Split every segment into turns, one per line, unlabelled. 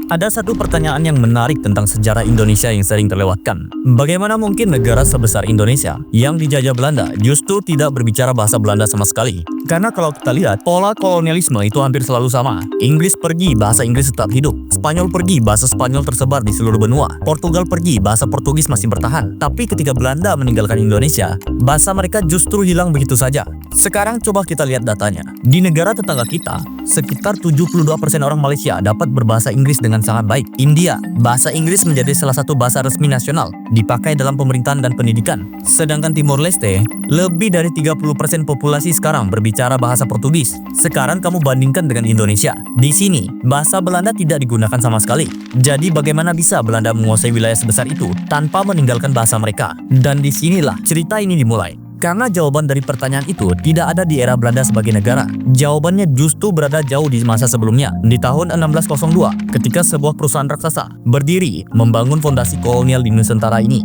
Ada satu pertanyaan yang menarik tentang sejarah Indonesia yang sering terlewatkan. Bagaimana mungkin negara sebesar Indonesia yang dijajah Belanda justru tidak berbicara bahasa Belanda sama sekali? Karena kalau kita lihat, pola kolonialisme itu hampir selalu sama. Inggris pergi, bahasa Inggris tetap hidup. Spanyol pergi, bahasa Spanyol tersebar di seluruh benua. Portugal pergi, bahasa Portugis masih bertahan. Tapi ketika Belanda meninggalkan Indonesia, bahasa mereka justru hilang begitu saja. Sekarang coba kita lihat datanya. Di negara tetangga kita, sekitar 72% orang Malaysia dapat berbahasa Inggris dengan sangat baik. India, bahasa Inggris menjadi salah satu bahasa resmi nasional, dipakai dalam pemerintahan dan pendidikan. Sedangkan Timor Leste, lebih dari 30% populasi sekarang berbicara bahasa Portugis. Sekarang kamu bandingkan dengan Indonesia. Di sini, bahasa Belanda tidak digunakan sama sekali. Jadi bagaimana bisa Belanda menguasai wilayah sebesar itu tanpa meninggalkan bahasa mereka? Dan disinilah cerita ini dimulai. Karena jawaban dari pertanyaan itu tidak ada di era Belanda sebagai negara. Jawabannya justru berada jauh di masa sebelumnya, di tahun 1602, ketika sebuah perusahaan raksasa berdiri membangun fondasi kolonial di Nusantara ini.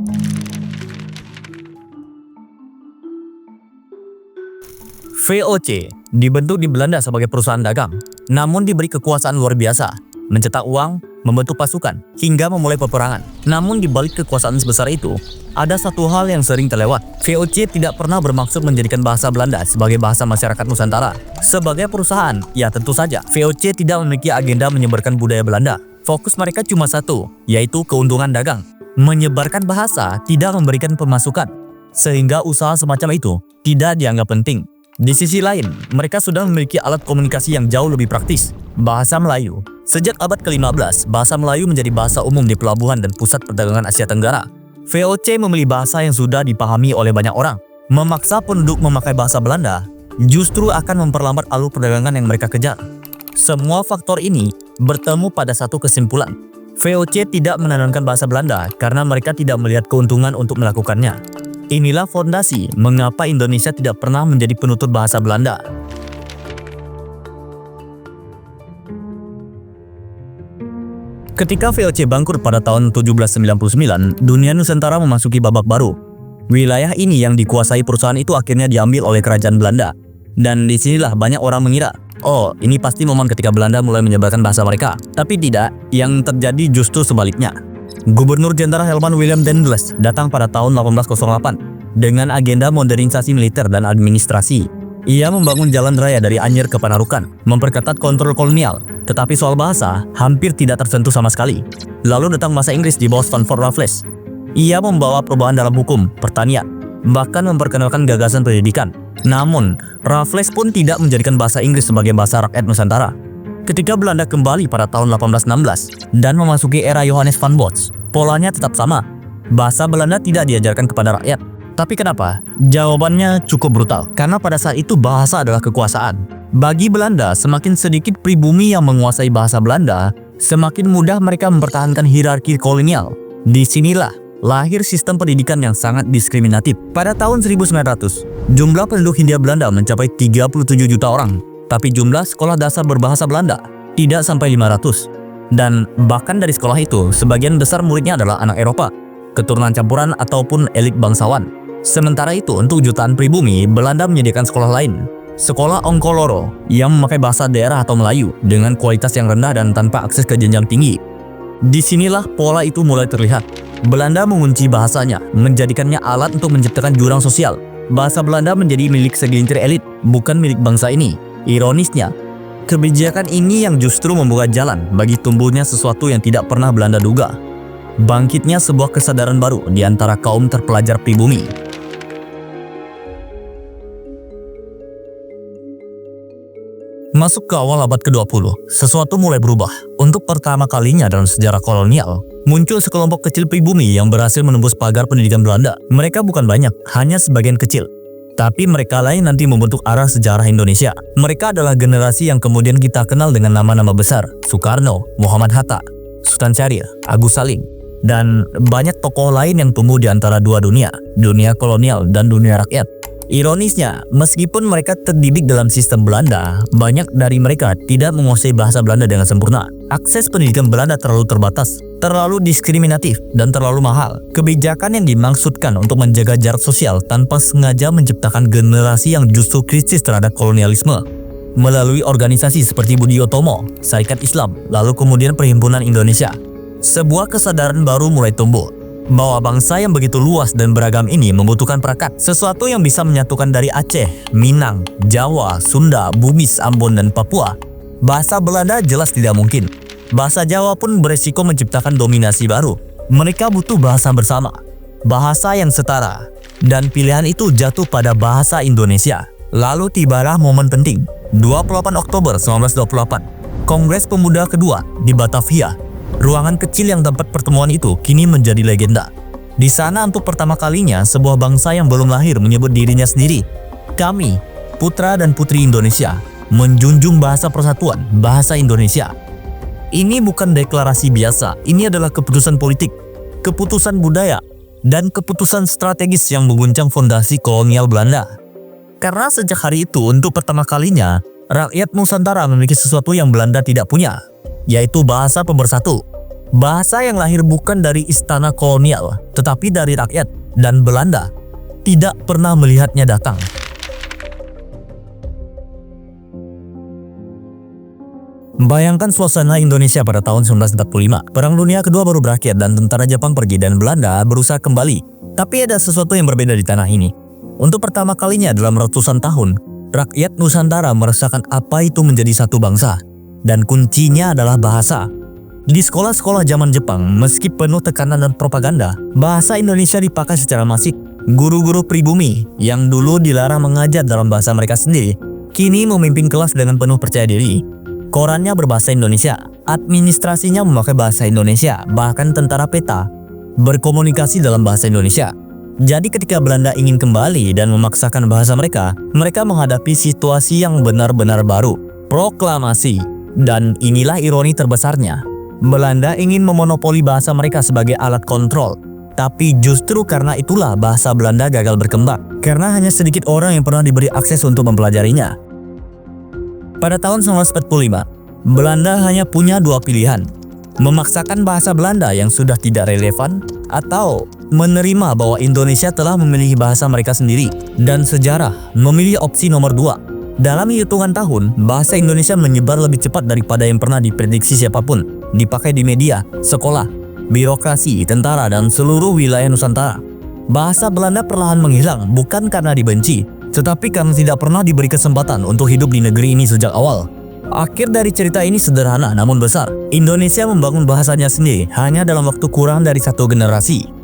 VOC dibentuk di Belanda sebagai perusahaan dagang, namun diberi kekuasaan luar biasa, mencetak uang, membentuk pasukan, hingga memulai peperangan. Namun di balik kekuasaan sebesar itu, ada satu hal yang sering terlewat. VOC tidak pernah bermaksud menjadikan bahasa Belanda sebagai bahasa masyarakat Nusantara. Sebagai perusahaan, ya tentu saja, VOC tidak memiliki agenda menyebarkan budaya Belanda. Fokus mereka cuma satu, yaitu keuntungan dagang. Menyebarkan bahasa tidak memberikan pemasukan, sehingga usaha semacam itu tidak dianggap penting. Di sisi lain, mereka sudah memiliki alat komunikasi yang jauh lebih praktis, bahasa Melayu. Sejak abad ke-15, bahasa Melayu menjadi bahasa umum di pelabuhan dan pusat perdagangan Asia Tenggara. VOC memilih bahasa yang sudah dipahami oleh banyak orang. Memaksa penduduk memakai bahasa Belanda justru akan memperlambat alur perdagangan yang mereka kejar. Semua faktor ini bertemu pada satu kesimpulan. VOC tidak menanamkan bahasa Belanda karena mereka tidak melihat keuntungan untuk melakukannya. Inilah fondasi mengapa Indonesia tidak pernah menjadi penutur bahasa Belanda. Ketika VOC bangkrut pada tahun 1799, dunia Nusantara memasuki babak baru. Wilayah ini yang dikuasai perusahaan itu akhirnya diambil oleh kerajaan Belanda. Dan disinilah banyak orang mengira, oh ini pasti momen ketika Belanda mulai menyebarkan bahasa mereka. Tapi tidak, yang terjadi justru sebaliknya. Gubernur Jenderal Helman Willem Daendels datang pada tahun 1808 dengan agenda modernisasi militer dan administrasi. Ia membangun jalan raya dari Anyer ke Panarukan, memperketat kontrol kolonial, tetapi soal bahasa hampir tidak tersentuh sama sekali. Lalu datang masa Inggris di bawah Stanford Raffles. Ia membawa perubahan dalam hukum, pertanian, bahkan memperkenalkan gagasan pendidikan. Namun, Raffles pun tidak menjadikan bahasa Inggris sebagai bahasa rakyat Nusantara. Ketika Belanda kembali pada tahun 1816 dan memasuki era Johannes van Bosch, polanya tetap sama. Bahasa Belanda tidak diajarkan kepada rakyat. Tapi kenapa? Jawabannya cukup brutal, karena pada saat itu bahasa adalah kekuasaan. Bagi Belanda, semakin sedikit pribumi yang menguasai bahasa Belanda, semakin mudah mereka mempertahankan hierarki kolonial. Disinilah lahir sistem pendidikan yang sangat diskriminatif. Pada tahun 1900, jumlah penduduk Hindia Belanda mencapai 37 juta orang. Tapi jumlah sekolah dasar berbahasa Belanda tidak sampai 500. Dan bahkan dari sekolah itu, sebagian besar muridnya adalah anak Eropa, keturunan campuran ataupun elit bangsawan. Sementara itu, untuk jutaan pribumi, Belanda menyediakan sekolah lain. Sekolah Ongkoloro yang memakai bahasa daerah atau Melayu dengan kualitas yang rendah dan tanpa akses ke jenjang tinggi. Disinilah pola itu mulai terlihat. Belanda mengunci bahasanya, menjadikannya alat untuk menciptakan jurang sosial. Bahasa Belanda menjadi milik segelintir elit, bukan milik bangsa ini. Ironisnya, kebijakan ini yang justru membuka jalan bagi tumbuhnya sesuatu yang tidak pernah Belanda duga. Bangkitnya sebuah kesadaran baru di antara kaum terpelajar pribumi. Masuk ke awal abad ke-20, sesuatu mulai berubah. Untuk pertama kalinya dalam sejarah kolonial, muncul sekelompok kecil pribumi yang berhasil menembus pagar pendidikan Belanda. Mereka bukan banyak, hanya sebagian kecil. Tapi mereka lain nanti membentuk arah sejarah Indonesia. Mereka adalah generasi yang kemudian kita kenal dengan nama-nama besar. Soekarno, Muhammad Hatta, Sultan Syahrir, Agus Salim, dan banyak tokoh lain yang tumbuh di antara dua dunia, dunia kolonial dan dunia rakyat. Ironisnya, meskipun mereka terdidik dalam sistem Belanda, banyak dari mereka tidak menguasai bahasa Belanda dengan sempurna. Akses pendidikan Belanda terlalu terbatas, terlalu diskriminatif, dan terlalu mahal. Kebijakan yang dimaksudkan untuk menjaga jarak sosial tanpa sengaja menciptakan generasi yang justru kritis terhadap kolonialisme. melalui organisasi seperti Budi Utomo, Sarekat Islam, lalu kemudian Perhimpunan Indonesia. Sebuah kesadaran baru mulai tumbuh, bahwa bangsa yang begitu luas dan beragam ini membutuhkan perekat, sesuatu yang bisa menyatukan dari Aceh, Minang, Jawa, Sunda, Bugis, Ambon, dan Papua. Bahasa Belanda jelas tidak mungkin. Bahasa Jawa pun beresiko menciptakan dominasi baru. Mereka butuh bahasa bersama, bahasa yang setara, dan pilihan itu jatuh pada bahasa Indonesia. Lalu tibalah momen penting, 28 Oktober 1928, Kongres Pemuda kedua di Batavia. Ruangan kecil yang tempat pertemuan itu kini menjadi legenda. Di sana untuk pertama kalinya sebuah bangsa yang belum lahir menyebut dirinya sendiri. Kami, putra dan putri Indonesia, menjunjung bahasa persatuan, bahasa Indonesia. Ini bukan deklarasi biasa, ini adalah keputusan politik, keputusan budaya, dan keputusan strategis yang mengguncang fondasi kolonial Belanda. Karena sejak hari itu untuk pertama kalinya, rakyat Nusantara memiliki sesuatu yang Belanda tidak punya, yaitu bahasa pemersatu. Bahasa yang lahir bukan dari istana kolonial, tetapi dari rakyat, dan Belanda tidak pernah melihatnya datang. Bayangkan suasana Indonesia pada tahun 1945. Perang Dunia Kedua baru berakhir dan tentara Jepang pergi dan Belanda berusaha kembali. Tapi ada sesuatu yang berbeda di tanah ini. Untuk pertama kalinya dalam ratusan tahun, rakyat Nusantara merasakan apa itu menjadi satu bangsa. Dan kuncinya adalah bahasa. Di sekolah-sekolah zaman Jepang, meski penuh tekanan dan propaganda, bahasa Indonesia dipakai secara masif. Guru-guru pribumi yang dulu dilarang mengajar dalam bahasa mereka sendiri, kini memimpin kelas dengan penuh percaya diri. Korannya berbahasa Indonesia, administrasinya memakai bahasa Indonesia, bahkan tentara peta berkomunikasi dalam bahasa Indonesia. Jadi ketika Belanda ingin kembali dan memaksakan bahasa mereka menghadapi situasi yang benar-benar baru, proklamasi. Dan inilah ironi terbesarnya, Belanda ingin memonopoli bahasa mereka sebagai alat kontrol. Tapi justru karena itulah bahasa Belanda gagal berkembang, karena hanya sedikit orang yang pernah diberi akses untuk mempelajarinya. Pada tahun 1945, Belanda hanya punya dua pilihan, memaksakan bahasa Belanda yang sudah tidak relevan, atau menerima bahwa Indonesia telah memiliki bahasa mereka sendiri. Dan sejarah memilih opsi nomor 2. Dalam hitungan tahun, bahasa Indonesia menyebar lebih cepat daripada yang pernah diprediksi siapapun. Dipakai di media, sekolah, birokrasi, tentara, dan seluruh wilayah Nusantara. Bahasa Belanda perlahan menghilang bukan karena dibenci, tetapi karena tidak pernah diberi kesempatan untuk hidup di negeri ini sejak awal. Akhir dari cerita ini sederhana namun besar. Indonesia membangun bahasanya sendiri hanya dalam waktu kurang dari 1 generasi.